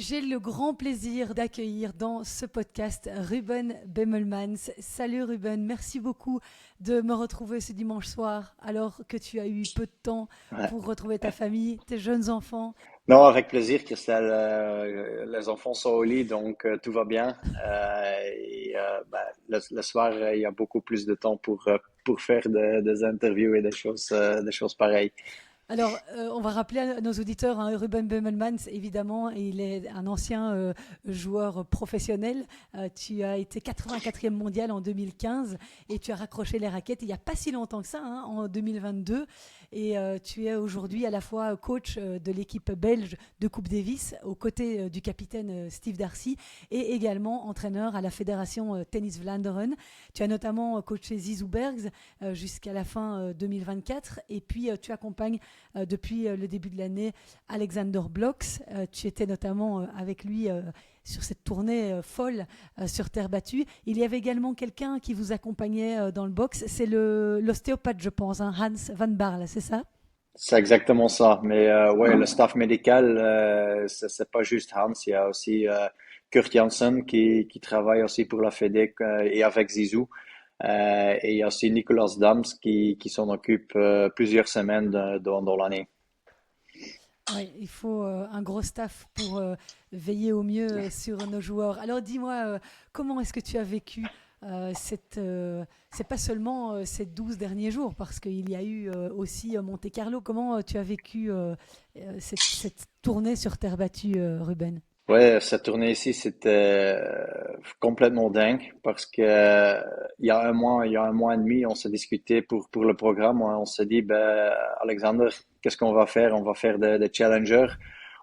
J'ai le grand plaisir d'accueillir dans ce podcast Ruben Bemelmans. Salut Ruben, merci beaucoup de me retrouver ce dimanche soir alors que tu as eu peu de temps Ouais. pour retrouver ta famille, tes jeunes enfants. Non, avec plaisir, Christelle. Les enfants sont au lit, donc tout va bien. Le soir, il y a beaucoup plus de temps pour faire des interviews et des choses pareilles. Alors, on va rappeler à nos auditeurs, hein, Ruben Bemelmans, évidemment, il est un ancien joueur professionnel. Tu as été 84e mondial en 2015 et tu as raccroché les raquettes il n'y a pas si longtemps que ça, hein, en 2022. Et tu es aujourd'hui à la fois coach de l'équipe belge de Coupe Davis aux côtés du capitaine Steve Darcy et également entraîneur à la fédération Tennis Vlaanderen. Tu as notamment coaché Zizou Bergs jusqu'à la fin 2024 et puis tu accompagnes depuis le début de l'année Alexander Blocks. Tu étais notamment avec lui sur cette tournée folle sur terre battue. Il y avait également quelqu'un qui vous accompagnait dans le box, c'est l'ostéopathe, je pense, hein, Hans Van Barle, c'est ça? C'est exactement ça. Mais ouais, le staff médical, c'est pas juste Hans. Il y a aussi Kurt Janssen qui travaille aussi pour la FEDEC et avec Zizou. Et il y a aussi Nicolas Dams qui s'en occupe plusieurs semaines dans l'année. Oui, il faut un gros staff pour veiller au mieux sur nos joueurs. Alors dis-moi, comment est-ce que tu as vécu c'est pas seulement ces 12 derniers jours, parce qu'il y a eu aussi Monte Carlo. Comment tu as vécu cette tournée sur terre battue, Ruben? Ouais, cette tournée ici, c'était complètement dingue parce que il y a un mois et demi, on s'est discuté pour le programme. On s'est dit, ben, Alexander, qu'est-ce qu'on va faire? On va faire des challengers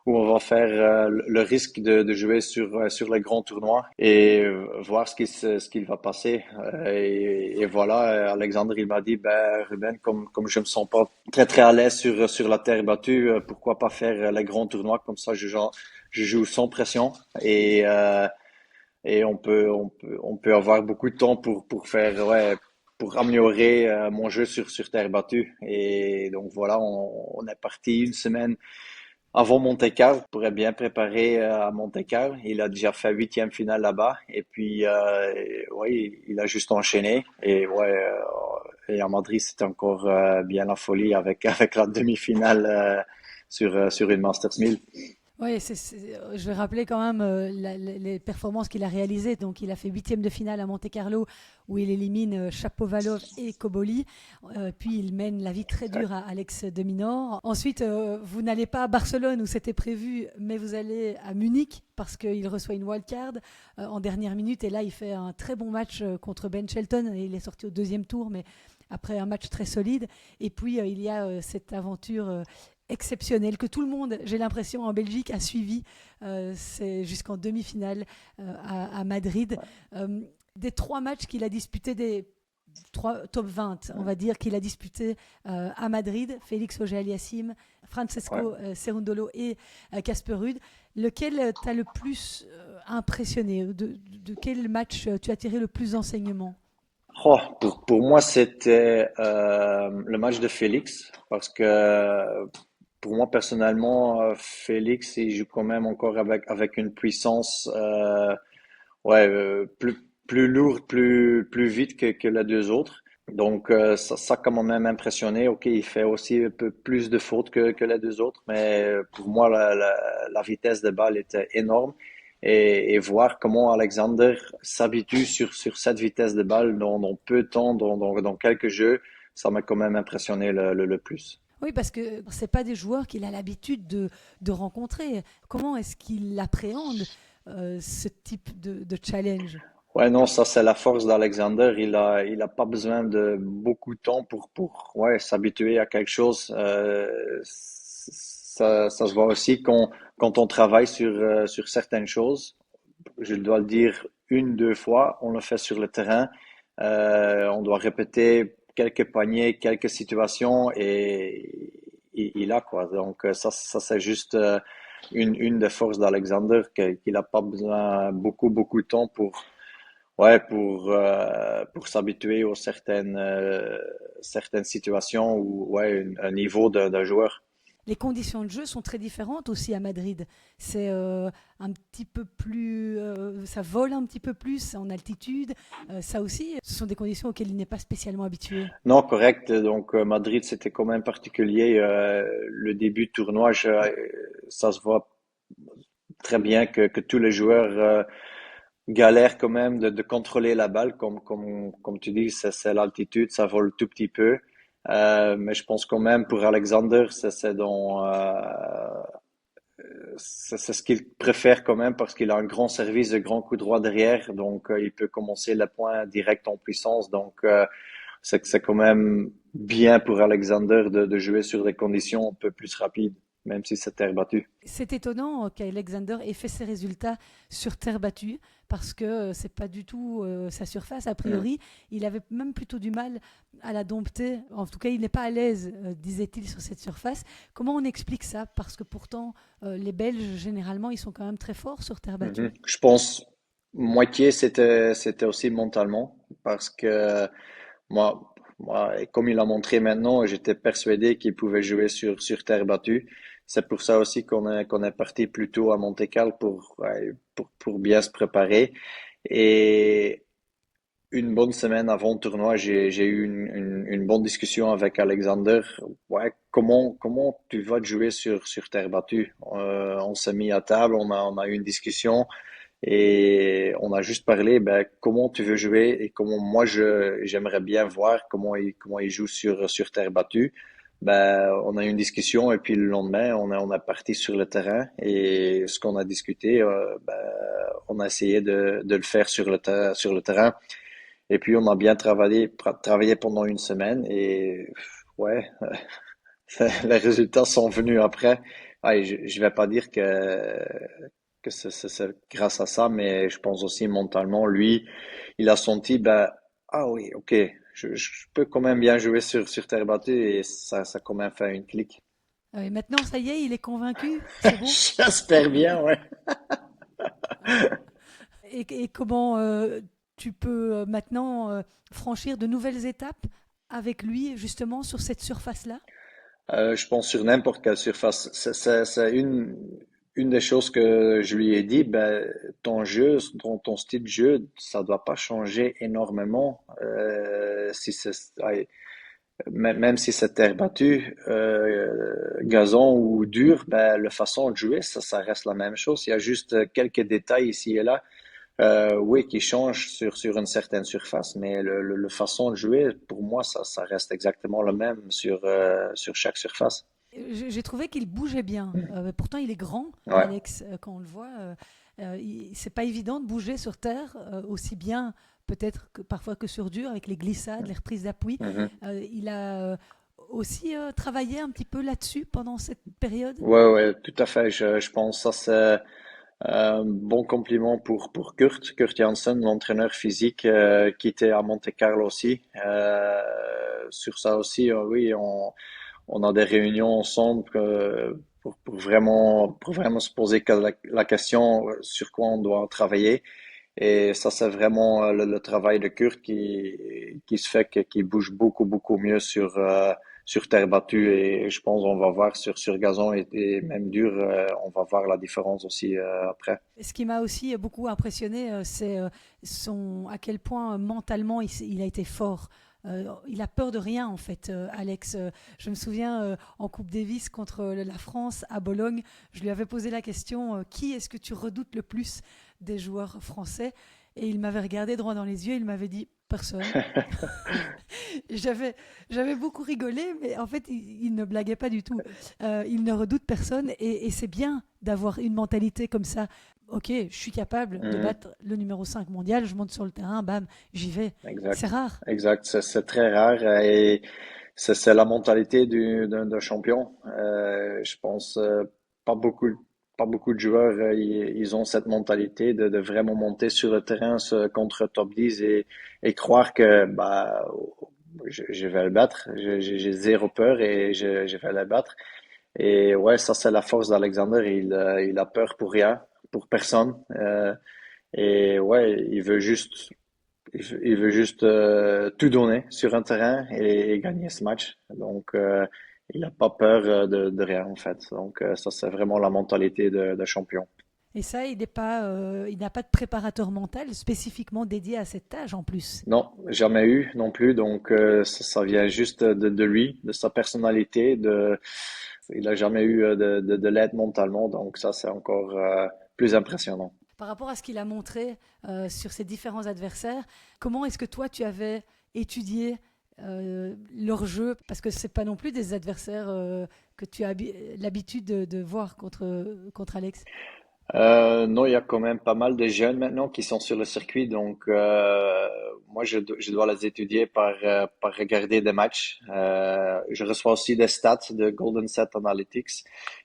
ou on va faire le risque de jouer sur les grands tournois et voir ce qu'il va passer. Et voilà, Alexander, il m'a dit, ben, Ruben, comme je me sens pas très à l'aise sur la terre battue, pourquoi pas faire les grands tournois comme ça, je joue sans pression et on peut avoir beaucoup de temps pour faire, ouais, pour améliorer mon jeu sur terre battue. Et donc voilà, on est parti une semaine avant Monte-Carlo pour être bien préparé à Monte-Carlo. Il a déjà fait huitième finale là-bas et puis ouais, il a juste enchaîné et ouais. Et à Madrid, c'était encore bien la folie avec avec la demi-finale sur une Masters 1000. Oui, je vais rappeler quand même les performances qu'il a réalisées. Donc, il a fait huitième de finale à Monte-Carlo où il élimine Shapovalov et Koboli. Puis, il mène la vie très dure à Alex de Minaur. Ensuite, vous n'allez pas à Barcelone où c'était prévu, mais vous allez à Munich parce qu'il reçoit une wildcard en dernière minute. Et là, il fait un très bon match contre Ben Shelton. Et il est sorti au deuxième tour, mais après un match très solide. Et puis, il y a cette aventure exceptionnelle que tout le monde, j'ai l'impression, en Belgique a suivi. C'est jusqu'en demi-finale à Madrid. Des trois matchs qu'il a disputés, des trois top 20, on va dire, qu'il a disputés à Madrid, Félix Auger-Aliassime, Ouais. Francesco Cerundolo et Casper Ruud, lequel t'a le plus impressionné? De quel match tu as tiré le plus d'enseignements? Oh, pour moi, c'était le match de Félix, parce que pour moi, personnellement, Félix, il joue quand même encore avec une puissance ouais, plus lourde, plus vite que les deux autres. Donc, ça quand même impressionné. Ok, il fait aussi un peu plus de fautes que les deux autres, mais pour moi, la vitesse de balle était énorme. Et voir comment Alexander s'habitue sur cette vitesse de balle dans peu de temps, dans quelques jeux, ça m'a quand même impressionné le plus. Oui, parce que c'est pas des joueurs qu'il a l'habitude de rencontrer. Comment est-ce qu'il appréhende ce type de challenge? Ouais, non, ça c'est la force d'Alexander. Il a pas besoin de beaucoup de temps pour ouais, s'habituer à quelque chose. Ça se voit aussi quand on travaille sur certaines choses. Je dois le dire une, deux fois, on le fait sur le terrain. On doit répéter quelques paniers, quelques situations et il a quoi. Donc ça c'est juste une des forces d'Alexander qu'il a pas besoin beaucoup de temps ouais, pour s'habituer aux certaines situations ou ouais, un niveau d'un joueur. les conditions de jeu sont très différentes aussi à Madrid. C'est un petit peu plus, ça vole un petit peu plus en altitude. Ça aussi, ce sont des conditions auxquelles il n'est pas spécialement habitué. Non, correct. Donc, Madrid, c'était quand même particulier. Le début de tournoi, ça se voit très bien que tous les joueurs galèrent quand même de contrôler la balle. Comme tu dis, c'est l'altitude, ça vole tout petit peu. Mais je pense quand même pour Alexander, c'est ce qu'il préfère quand même parce qu'il a un grand service de grand coup droit derrière. Donc, il peut commencer le point direct en puissance. Donc, c'est quand même bien pour Alexander de jouer sur des conditions un peu plus rapides, même si c'est terre battue. C'est étonnant qu'Alexander ait fait ses résultats sur terre battue parce que c'est pas du tout sa surface. A Mm. priori, il avait même plutôt du mal à la dompter. En tout cas, il n'est pas à l'aise, disait-il, sur cette surface. Comment on explique ça? Parce que pourtant, les Belges, généralement, ils sont quand même très forts sur terre battue. Mhm. Je pense moitié c'était aussi mentalement parce que moi, et comme il a montré maintenant, j'étais persuadé qu'il pouvait jouer sur terre battue. C'est pour ça aussi qu'on est parti plus tôt à Monte-Carlo pour, ouais, pour bien se préparer. Et une bonne semaine avant le tournoi, j'ai eu une bonne discussion avec Alexander. Ouais, comment tu vas te jouer sur terre battue? On s'est mis à table, on a eu une discussion. Et on a juste parlé, ben, comment tu veux jouer et comment moi j'aimerais bien voir comment il joue sur terre battue. Ben, on a eu une discussion et puis le lendemain, on a parti sur le terrain et ce qu'on a discuté, ben, on a essayé de le faire sur le terrain. Et puis on a bien travaillé pendant une semaine et ouais, les résultats sont venus après. Ouais, je vais pas dire que c'est grâce à ça, mais je pense aussi mentalement, lui, il a senti, ben, ah oui, ok, je peux quand même bien jouer sur terre battue et ça a quand même fait une clique. Et maintenant, ça y est, il est convaincu. C'est bon. J'espère bien, ouais. Et comment tu peux maintenant franchir de nouvelles étapes avec lui, justement, sur cette surface-là? Je pense sur n'importe quelle surface. C'est une des choses que je lui ai dit, ben, ton jeu, ton style de jeu, ça doit pas changer énormément. Si c'est, ouais, même si c'est terre battue, gazon ou dur, ben, la façon de jouer, ça reste la même chose. Il y a juste quelques détails ici et là, oui, qui changent sur une certaine surface, mais le façon de jouer, pour moi, ça reste exactement le même sur chaque surface. J'ai trouvé qu'il bougeait bien. Pourtant, il est grand, Ouais. Alex, quand on le voit. C'est pas évident de bouger sur terre aussi bien, peut-être que parfois que sur dur, avec les glissades, les reprises d'appui. Mhm. Il a aussi travaillé un petit peu là-dessus pendant cette période. Ouais, ouais, tout à fait. Je pense que ça, c'est un bon compliment pour Kurt Janssen, l'entraîneur physique qui était à Monte-Carlo aussi. Sur ça aussi, oui, on a des réunions ensemble pour vraiment se poser la question sur quoi on doit travailler. Et ça, c'est vraiment le travail de Kurt qui se fait qu'il bouge beaucoup, beaucoup mieux sur terre battue. Et je pense qu'on va voir sur gazon et même dur, on va voir la différence aussi après. Ce qui m'a aussi beaucoup impressionné, c'est à quel point mentalement il a été fort. Il a peur de rien en fait, Alex. Je me souviens en Coupe Davis contre la France à Bologne, je lui avais posé la question qui est-ce que tu redoutes le plus des joueurs français? Et il m'avait regardé droit dans les yeux, il m'avait dit personne. J'avais, j'avais beaucoup rigolé, mais en fait, il ne blaguait pas du tout. Il ne redoute personne et c'est bien d'avoir une mentalité comme ça. Ok, je suis capable de Mhm. battre le numéro 5 mondial, je monte sur le terrain, bam, j'y vais. Exact, C'est rare. exact. C'est très rare et c'est la mentalité d'un champion. Je pense pas beaucoup, pas beaucoup de joueurs ils ont cette mentalité de vraiment monter sur le terrain contre top 10 et croire que bah je vais le battre. J'ai zéro peur et je vais le battre. Et ouais, ça c'est la force d'Alexander. Il a peur pour rien, pour personne. Et ouais, il veut juste tout donner sur un terrain et gagner ce match. Donc, Il n'a pas peur de rien en fait. Donc ça, c'est vraiment la mentalité de champion. Et ça, il n'a pas de préparateur mental spécifiquement dédié à cette tâche en plus. Non, jamais eu non plus. Donc ça vient juste de lui, de sa personnalité. Il a jamais eu de l'aide mentalement. Donc ça, c'est encore plus impressionnant. Par rapport à ce qu'il a montré sur ses différents adversaires, comment est-ce que toi, tu avais étudié leur jeu? Parce que c'est pas non plus des adversaires que tu as l'habitude de voir contre Alex. Non, il y a quand même pas mal de jeunes maintenant qui sont sur le circuit, donc moi je dois les étudier par regarder des matchs. Je reçois aussi des stats de Golden Set Analytics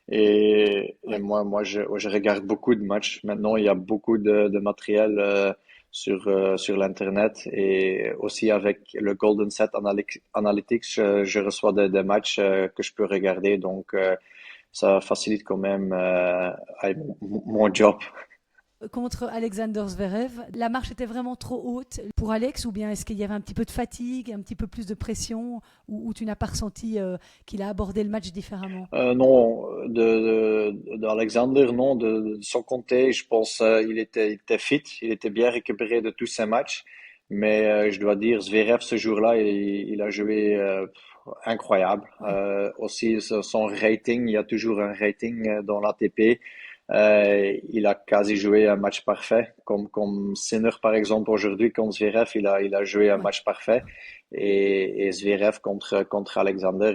et Ouais. moi je regarde beaucoup de matchs. Maintenant, il y a beaucoup de matériel sur l'internet et aussi avec le Golden Set Analytics, je reçois des matchs que je peux regarder, donc ça facilite quand même mon job. Contre Alexander Zverev, la marche était vraiment trop haute pour Alex ou bien est-ce qu'il y avait un petit peu de fatigue, un petit peu plus de pression ou tu n'as pas ressenti qu'il a abordé le match différemment? Non, d'Alexander, non, de son côté, je pense il était fit, il était bien récupéré de tous ses matchs, mais je dois dire, Zverev ce jour-là, il a joué incroyable. Ouais, Aussi, son rating, il y a toujours un rating dans l'ATP. Il a quasi joué un match parfait, comme Sinner par exemple aujourd'hui contre Zverev, il a joué un ouais. match parfait. Et Zverev contre Alexander,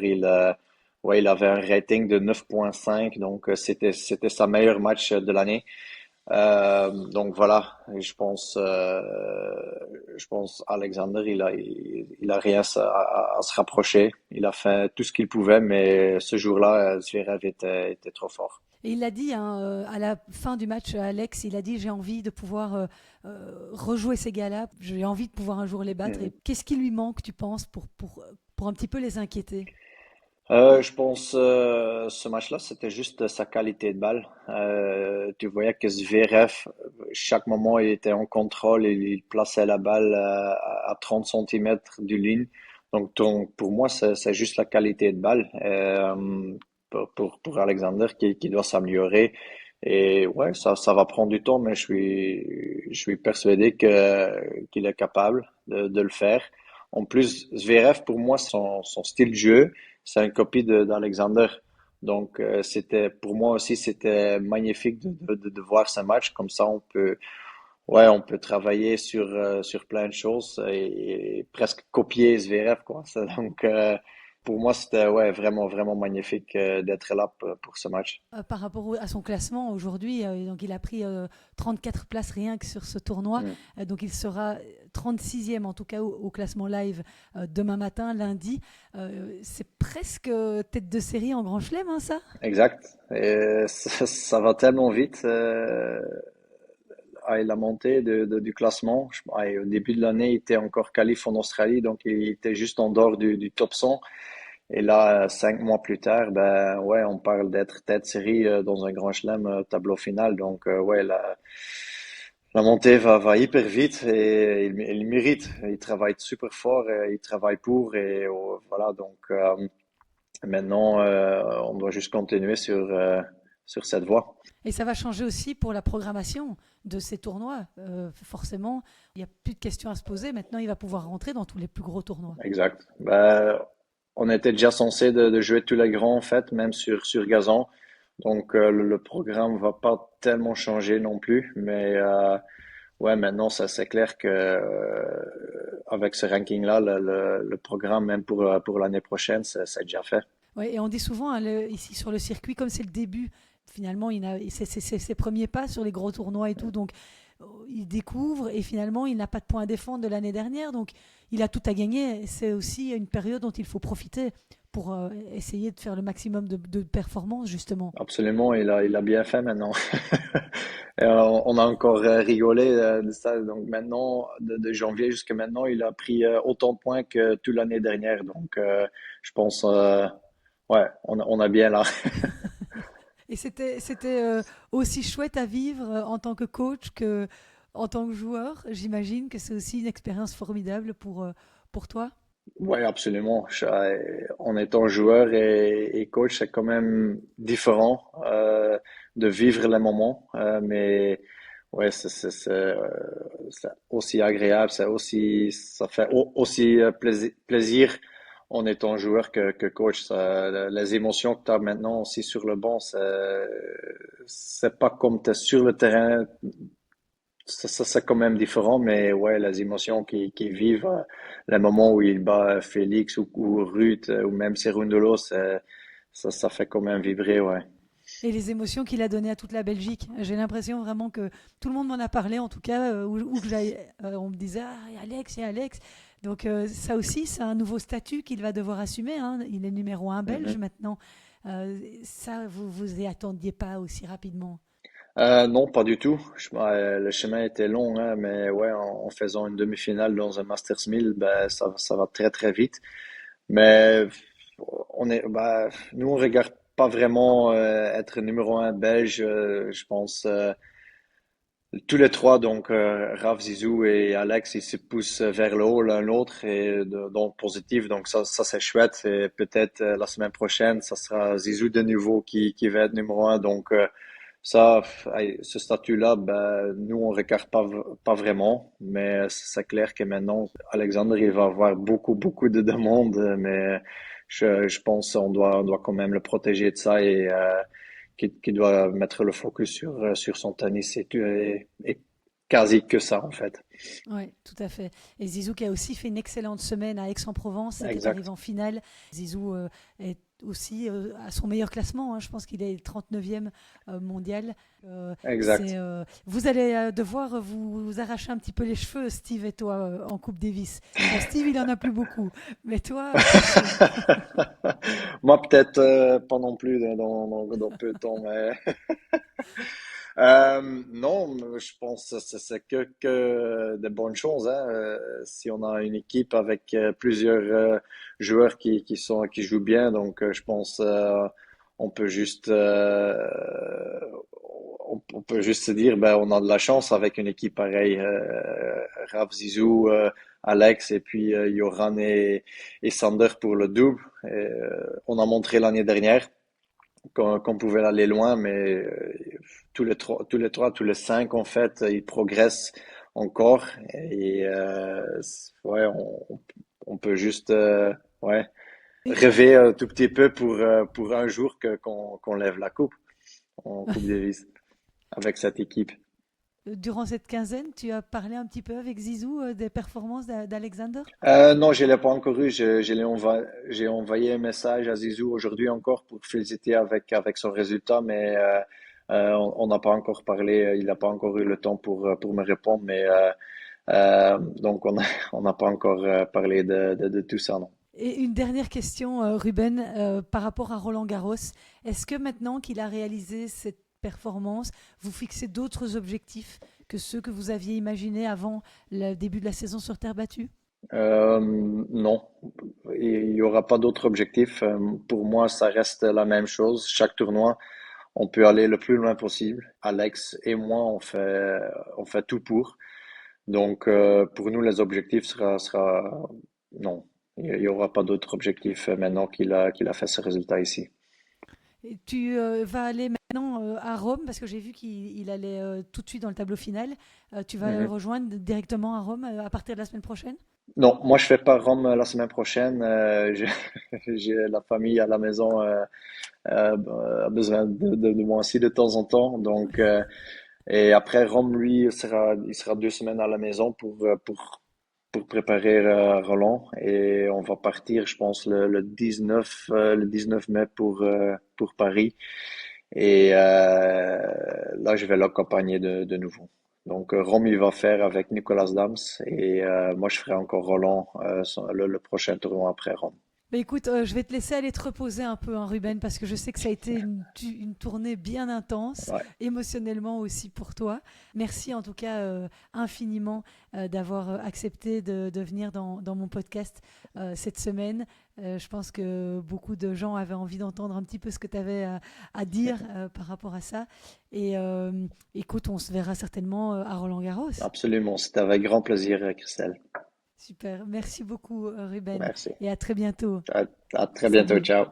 ouais, il avait un rating de 9,5, donc c'était sa meilleur match de l'année. Donc voilà, et je pense Alexander, il a rien à se rapprocher. Il a fait tout ce qu'il pouvait, mais ce jour-là, Zverev était trop fort. Et il l'a dit hein, à la fin du match, Alex, il a dit j'ai envie de pouvoir rejouer ces gars-là, j'ai envie de pouvoir un jour les battre. Et Mhm. qu'est-ce qui lui manque, tu penses, pour un petit peu les inquiéter? Je pense ce match-là, c'était juste sa qualité de balle. Tu voyais que Zverev, chaque moment, il était en contrôle, il plaçait la balle à 30 centimètres du ligne. Donc pour moi, c'est juste la qualité de balle pour Alexander qui doit s'améliorer. Et ouais, ça va prendre du temps, mais je suis persuadé qu'il est capable de le faire. En plus, Zverev, pour moi, son style de jeu, c'est une copie d'Alexander. Donc, c'était, pour moi aussi, c'était magnifique de voir ce match. Comme ça, ouais, on peut travailler sur plein de choses et presque copier Zverev, quoi. Donc, pour moi, c'était, ouais, vraiment magnifique, d'être là pour ce match. Par rapport à son classement aujourd'hui, donc il a pris 34 places rien que sur ce tournoi. Mm. Donc il sera 36e en tout cas au classement live demain matin, lundi. C'est presque tête de série en Grand Chelem, hein, ça? Exact. Et ça va tellement vite. La montée du classement. Au début de l'année, il était encore qualif en Australie, donc il était juste en dehors du top 100. Et là, 5 mois plus tard, ben ouais, on parle d'être tête de série dans un grand chelem tableau final. Donc ouais, la montée va hyper vite et il mérite. Il travaille super fort, il travaille pour et voilà. Donc maintenant, on doit juste continuer sur cette voie. Et ça va changer aussi pour la programmation de ces tournois. Forcément, il n'y a plus de questions à se poser. Maintenant, il va pouvoir rentrer dans tous les plus gros tournois. Exact. Ben, on était déjà censé de jouer tous les grands en fait, même sur gazon. Donc le programme va pas tellement changer non plus, mais ouais, maintenant ça c'est clair que avec ce ranking-là, le programme même pour l'année prochaine, c'est déjà fait. Ouais, et on dit souvent hein, ici sur le circuit, comme c'est le début, finalement, c'est ses premiers pas sur les gros tournois et tout. Donc, il découvre et finalement, il n'a pas de points à défendre de l'année dernière. Donc, il a tout à gagner. C'est aussi une période dont il faut profiter pour essayer de faire le maximum de performances, justement. Absolument, il a bien fait maintenant. Et on a encore rigolé de ça. Donc maintenant, de janvier jusqu'à maintenant, il a pris autant de points que toute l'année dernière. Donc je pense, ouais, on a bien là. Et c'était aussi chouette à vivre en tant que coach que en tant que joueur. J'imagine que c'est aussi une expérience formidable pour toi. Ouais, absolument. En étant joueur et coach, c'est quand même différent de vivre les moments, mais ouais, c'est aussi agréable, ça fait aussi plaisir en étant joueur que coach. Les émotions que tu as maintenant aussi sur le banc, c'est pas comme tu es sur le terrain, ça, c'est quand même différent, mais ouais, les émotions qui vivent, le moment où il bat Félix ou Ruth, ou même Cerundolo, ça fait quand même vibrer, ouais. Et les émotions qu'il a données à toute la Belgique. J'ai l'impression vraiment que tout le monde m'en a parlé, en tout cas, où que j'aille, on me disait ah, et Alex et Alex. Donc ça aussi, c'est un nouveau statut qu'il va devoir assumer, hein. Il est numéro un belge Mhm. maintenant. Ça, vous vous y attendiez pas aussi rapidement. Non, pas du tout. Le chemin était long, hein, mais ouais, en faisant une demi-finale dans un Masters 1000, ben, ça va très très vite. Mais nous on regarde pas vraiment être numéro un belge. Je pense. Tous les trois, donc Raph, Zizou et Alex, ils se poussent vers le haut l'un l'autre et donc positif. Donc ça c'est chouette. Et peut-être la semaine prochaine, ça sera Zizou de nouveau qui va être numéro un. Donc ce statut-là, ben, nous on regarde pas vraiment. Mais c'est clair que maintenant, Alexandre, il va avoir beaucoup de demandes. Mais je pense on doit quand même le protéger de ça et qui doit mettre le focus sur son tennis et quasi que ça en fait. Oui, tout à fait. Et Zizou qui a aussi fait une excellente semaine à Aix-en-Provence, qui est arrivé Exact, en finale. Zizou est aussi à son meilleur classement, hein. Je pense qu'il est 39e mondial. exact. Vous allez devoir vous arracher un petit peu les cheveux, Steve et toi, en Coupe Davis. Bon, Steve, il en a plus beaucoup, mais toi, attention. Moi peut-être pas non plus dans peu de temps, mais non, je pense que c'est que de bonnes choses, hein. Si on a une équipe avec plusieurs joueurs qui jouent bien, donc je pense on peut juste on peut juste se dire ben on a de la chance avec une équipe pareille. Rav, Zizou, Alex et puis Joran et Sander pour le double. On a montré l'année dernière qu'on pouvait aller loin, mais tous les cinq, en fait, ils progressent encore. Et ouais, on peut juste ouais, rêver un tout petit peu pour un jour qu'on lève la coupe en Coupe Davis avec cette équipe. Durant cette quinzaine, tu as parlé un petit peu avec Zizou des performances d'Alexander? Non, je l'ai pas encore eu. J'ai envoyé un message à Zizou aujourd'hui encore pour féliciter avec son résultat, mais on n'a pas encore parlé. Il n'a pas encore eu le temps pour me répondre, mais donc on n'a pas encore parlé de tout ça, non. Et une dernière question, Ruben, par rapport à Roland Garros. Est-ce que maintenant qu'il a réalisé cette performance, vous fixez d'autres objectifs que ceux que vous aviez imaginés avant le début de la saison sur terre battue? Non, il y aura pas d'autre objectif. Pour moi, ça reste la même chose. Chaque tournoi, on peut aller le plus loin possible. Alex et moi, on fait tout pour. Donc, pour nous, les objectifs non. Il y aura pas d'autre objectif maintenant qu'il a fait ce résultat ici. Et tu vas aller maintenant à Rome, parce que j'ai vu qu'il allait tout de suite dans le tableau final. Tu vas le Mhm. rejoindre directement à Rome à partir de la semaine prochaine? Non, moi je fais pas Rome la semaine prochaine. J'ai la famille à la maison a besoin de moi aussi de temps en temps. Donc, et après Rome, lui, il sera 2 semaines à la maison pour préparer Roland et on va partir, je pense, le 19 mai pour Paris. Et là, je vais l'accompagner de nouveau. Donc, Rome, il va faire avec Nicolas Dams et moi, je ferai encore Roland le prochain tournoi après Rome. Bah écoute, je vais te laisser aller te reposer un peu, hein, Ruben, parce que je sais que ça a été une tournée bien intense, Ouais, émotionnellement aussi pour toi. Merci en tout cas infiniment d'avoir accepté de venir dans mon podcast cette semaine. Je pense que beaucoup de gens avaient envie d'entendre un petit peu ce que tu avais à dire par rapport à ça. Et écoute, on se verra certainement à Roland Garros. absolument. C'était avec grand plaisir, Christelle. Super. Merci beaucoup, Ruben, Merci. et à très bientôt. À très bientôt. Salut. Ciao.